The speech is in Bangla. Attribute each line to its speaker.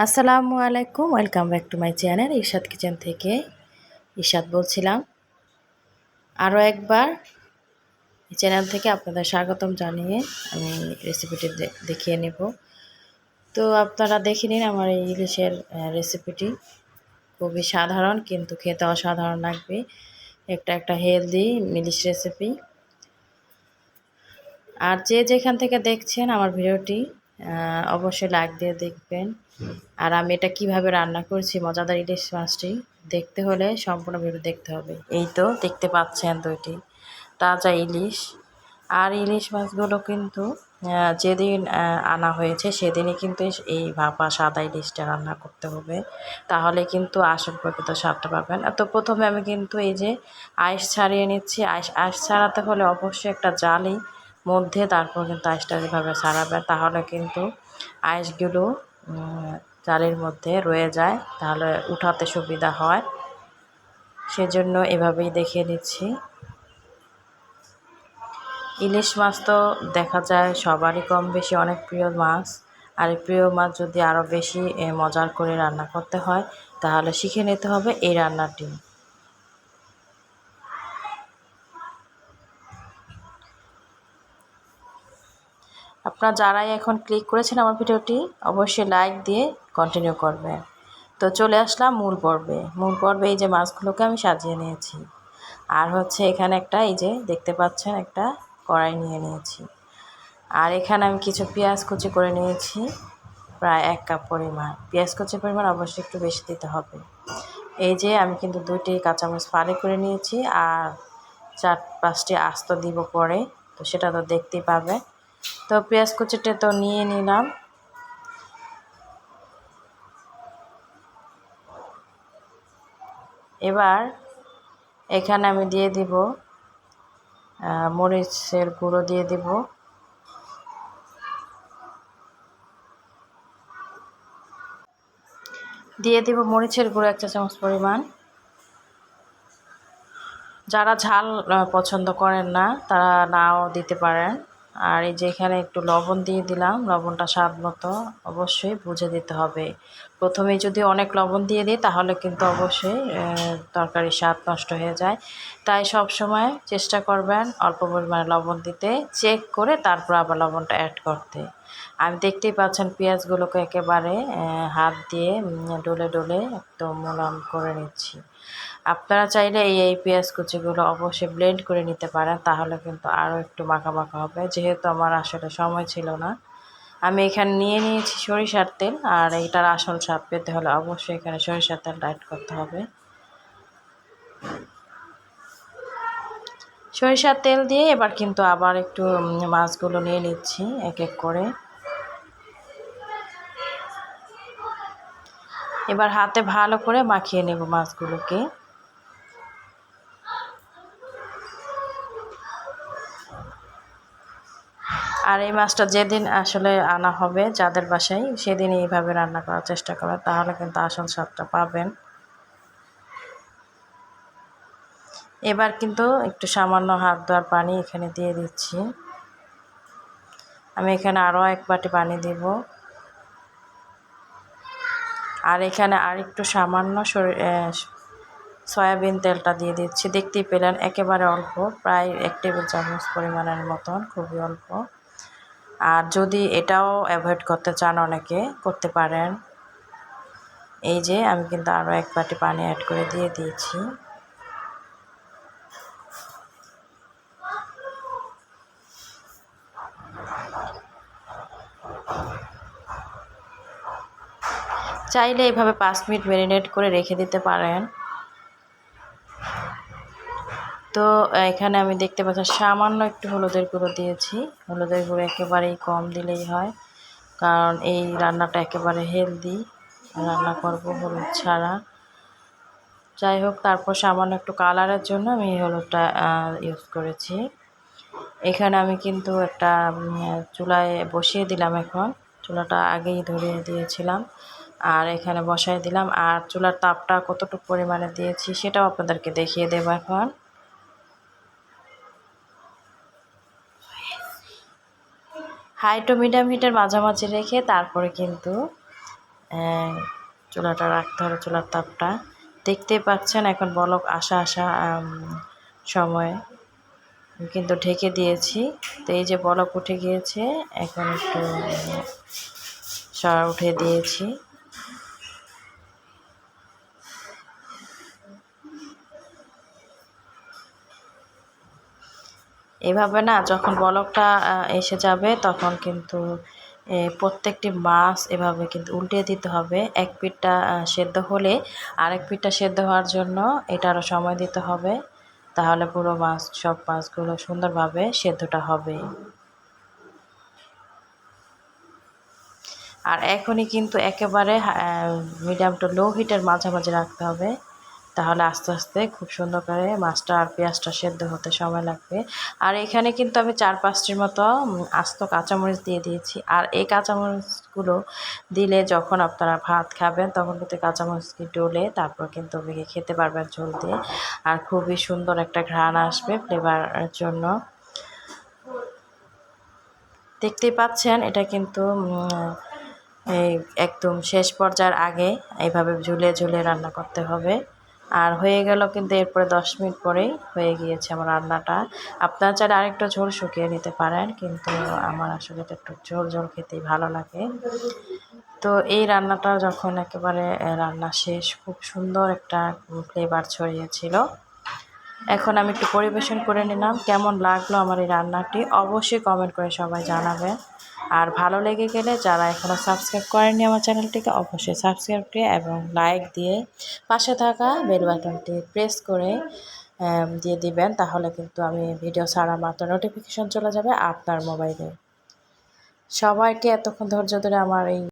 Speaker 1: আসসালামু আলাইকুম, welcome back to my channel Ershad kitchen থেকে। ইরশাদ বলছিলাম। আরও একবার এই চ্যানেল থেকে আপনাদের স্বাগতম জানিয়ে আমি রেসিপিটি দেখিয়ে নেব। তো আপনারা দেখে নিন আমার এই ইলিশের রেসিপিটি। খুবই সাধারণ কিন্তু খেতে অসাধারণ লাগবে। একটা হেলদি ইলিশ রেসিপি। আর যে যেখান থেকে দেখছেন আমার ভিডিওটি অবশ্যই লাইক দিয়ে দেখবেন। আর আমি এটা কিভাবে রান্না করছি মজাদার ইলিশ মাছটি দেখতে হলে সম্পূর্ণ ভিডিও দেখতে হবে। এই তো দেখতে পাচ্ছেন দুইটি তাজা ইলিশ। আর ইলিশ মাছগুলো কিন্তু যেদিন আনা হয়েছে সেদিনই কিন্তু এই ভাপা সাদা ইলিশটা রান্না করতে হবে, তাহলে কিন্তু আসল প্রকৃত স্বাদটা পাবেন। তো প্রথমে আমি কিন্তু এই যে আইস ছাড়িয়ে নিচ্ছি। আইস ছাড়াতে হলে অবশ্যই একটা জালি মধ্যে তারপর কিন্তু আইসটা যেভাবে ছাড়াবে, তাহলে কিন্তু আইসগুলো জালির মধ্যে রয়ে যায়, তাহলে উঠাতে সুবিধা হয়। সেজন্য এভাবেই দেখিয়ে নিচ্ছি। ইলিশ মাছ তো দেখা যায় সবারই কম বেশি অনেক প্রিয় মাছ। আর এই প্রিয় মাছ যদি আরও বেশি মজার করে রান্না করতে হয় তাহলে শিখে নিতে হবে এই রান্নাটি। আপনারা যারাই এখন ক্লিক করেছেন আমার ভিডিওটি অবশ্যই লাইক দিয়ে কন্টিনিউ করবেন। তো চলে আসলাম মূল পর্বে এই যে মাছগুলোকে আমি সাজিয়ে নিয়েছি। আর হচ্ছে এখানে একটা এই যে দেখতে পাচ্ছেন একটা কড়াই নিয়ে নিয়েছি। আর এখানে আমি কিছু পেঁয়াজ কুচি করে নিয়েছি, প্রায় 1 কাপ পরিমাণ। পেঁয়াজ কুচির পরিমাণ অবশ্যই একটু বেশি দিতে হবে। এই যে আমি কিন্তু 2টি কাঁচামরিচ ফালি করে নিয়েছি, আর 4-5টি আস্ত দিব পরে, তো সেটা তো দেখতেই পাবে। তো পেঁয়াজ কুচিটা তো নিয়ে নিলাম। এবার এখানে আমি দিয়ে দিব মরিচের গুঁড়ো দিয়ে দিব। মরিচের গুঁড়ো 1 চা চামচ পরিমাণ। যারা ঝাল পছন্দ করেন না তারা নাও দিতে পারেন। আর এই যে এখানে একটু লবণ দিয়ে দিলাম, লবণটা স্বাদ মতো অবশ্যই বুঝে দিতে হবে। প্রথমেই যদি অনেক লবণ দিয়ে দিই তাহলে কিন্তু অবশ্যই তরকারির স্বাদ নষ্ট হয়ে যায়। তাই সব সময় চেষ্টা করবেন অল্প পরিমাণে লবণ দিতে, চেক করে তারপর আবার লবণটা অ্যাড করতে। আমি দেখতেই পাচ্ছেন পেঁয়াজগুলোকে একেবারে হাত দিয়ে ডলে ডলে একদম মোলাম করে নিচ্ছি। আপনারা চাইলে এই পেঁয়াজ কুচিগুলো অবশ্যই ব্লেন্ড করে নিতে পারেন, তাহলে কিন্তু আরও একটু মাখা মাখা হবে। যেহেতু আমার আসলে সময় ছিল না, আমি এখানে নিয়ে নিয়েছি সরিষার তেল। আর এইটার আসল স্বাদ পেতে হলে অবশ্যই এখানে সরিষার তেলটা অ্যাড করতে হবে। সরিষার তেল দিয়ে এবার কিন্তু আবার একটু মাছগুলো নিয়ে নিচ্ছি এক এক করে। এবার হাতে ভালো করে মাখিয়ে নেব মাছগুলোকে। আর এই মাছটা যেদিন আসলে আনা হবে যাদের বাসায়, সেদিন এইভাবে রান্না করার চেষ্টা করবেন, তাহলে কিন্তু আসল স্বাদটা পাবেন। এবার কিন্তু একটু সামান্য হাত ধোয়ার পানি এখানে দিয়ে দিচ্ছি। আমি এখানে আরও 1 বাটি পানি দেব। আর এখানে আর একটু সামান্য সয়াবিন তেলটা দিয়ে দিচ্ছি। দেখতেই পেলেন একেবারে অল্প, প্রায় 1 টেবিল চামচ পরিমাণের মতন, খুবই অল্প। আর যদি এটাও অ্যাভয়েড করতে চান অনেকে করতে পারেন। এই যে আমি কিন্তু আরও 1 বাটি পানি অ্যাড করে দিয়ে দিয়েছি। চাইলে এইভাবে 5 মিনিট ম্যারিনেট করে রেখে দিতে পারেন। তো এখানে আমি দেখতে পাচ্ছি সামান্য একটু হলুদের গুঁড়ো দিয়েছি। হলুদের গুঁড়ো একেবারেই কম দিলেই হয়, কারণ এই রান্নাটা একেবারে হেলদি রান্না করব হলুদ ছাড়া। যাই হোক, তারপর সামান্য একটু কালারের জন্য আমি হলুদটা ইউজ করেছি। এখানে আমি কিন্তু একটা চুলায় বসিয়ে দিলাম। এখন চুলাটা আগেই ধরিয়ে দিয়েছিলাম, আর এখানে বসাই দিলাম। আর চুলার তাপটা কতটুকু পরিমাণে দিয়েছি সেটাও আপনাদেরকে দেখিয়ে দেবো। এখন হাই টু মিডিয়াম হিটের মাঝামাঝি রেখে তারপরে কিন্তু চুলাটা রাখতে হবে, চুলার তাপটা। দেখতেই পাচ্ছেন এখন বলক আসা সময় কিন্তু ঢেকে দিয়েছি। তো এই যে বলক উঠে গিয়েছে, এখন একটু উঠে দিয়েছি। এভাবে না যখন বলকটা এসে যাবে তখন কিন্তু প্রত্যেকটি মাছ এভাবে কিন্তু উল্টে দিতে হবে। এক পিঠটা সেদ্ধ হলে আরেক পিঠটা সেদ্ধ হওয়ার জন্য এটা আরও সময় দিতে হবে, তাহলে পুরো সব মাছগুলো সুন্দরভাবে সেদ্ধটা হবে। আর এখনই কিন্তু একেবারে মিডিয়াম টু লো হিটের মাঝামাঝি রাখতে হবে, তাহলে আস্তে আস্তে খুব সুন্দর করে মাছটা আর পেঁয়াজটা সেদ্ধ হতে সময় লাগবে। আর এখানে কিন্তু আমি 4-5টির মতো আস্ত কাঁচামরিচ দিয়ে দিয়েছি। আর এই কাঁচামরিচগুলো দিলে যখন আপনারা ভাত খাবেন তখন কিন্তু কাঁচামরিচকে ডলে তারপর কিন্তু ভেঙে খেতে পারবেন ঝোল দিয়ে, আর খুবই সুন্দর একটা ঘ্রাণ আসবে ফ্লেভারের জন্য। দেখতেই পাচ্ছেন এটা কিন্তু এই একদম শেষ পর্যায়ের আগে এইভাবে ঝুলে ঝুলে রান্না করতে হবে। আর হয়ে গেল কিন্তু এরপরে 10 মিনিট পরেই হয়ে গিয়েছে আমার রান্নাটা। আপনারা চাইলে আরেকটু ঝোল শুকিয়ে নিতে পারেন, কিন্তু আমার আসলে এটা একটু ঝোল ঝোল খেতেই ভালো লাগে। তো এই রান্নাটা যখন একেবারে রান্না শেষ, খুব সুন্দর একটা ফ্লেভার ছড়িয়েছিল। এখন আমি একটু পরিবেশন করে নিলাম। কেমন লাগলো আমার এই রান্নাটি অবশ্যই কমেন্ট করে সবাই জানাবেন। আর ভালো লেগে গেলে যারা এখনও সাবস্ক্রাইব করেননি আমার চ্যানেলটিকে অবশ্যই সাবস্ক্রাইব করে এবং লাইক দিয়ে পাশে থাকা বেল বাটনটি প্রেস করে দিয়ে দিবেন, তাহলে কিন্তু আমি ভিডিও ছাড়া মাত্র নোটিফিকেশন চলে যাবে আপনার মোবাইলে। সবাইকে এতক্ষণ ধৈর্য ধরে আমার এই